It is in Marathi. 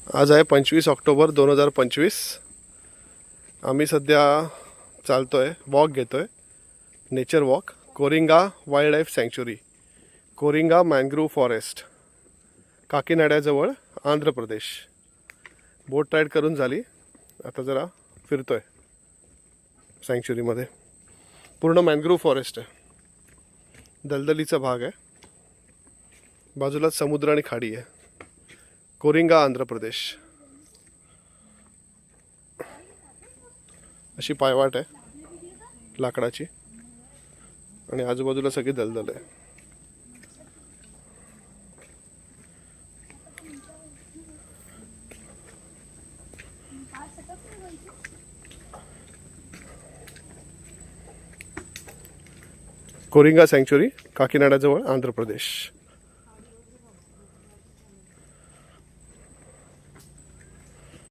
आज आहे 25 ऑक्टोबर 2025. आम्ही सध्या चालतोय, वॉक घेतोय, nature walk, Coringa wild life sanctuary, Coringa mangrove forest, काकीनाड्याजवळ, आंध्र प्रदेश. बोट राईड करून झाली, आता जरा फिरतोय सँक्च्युरीमध्ये. पूर्ण मॅनग्रोव्ह फॉरेस्ट आहे, दलदलीचा भाग आहे, बाजूलाच समुद्र आणि खाडी आहे. कोरिंगा आंध्र प्रदेश. अशी पायवाट आहे लाकडाची आणि आजूबाजूला सगळी दलदल आहे. कोरिंगा सँक्च्युरी, काकीनाडाजवळ, आंध्र प्रदेश.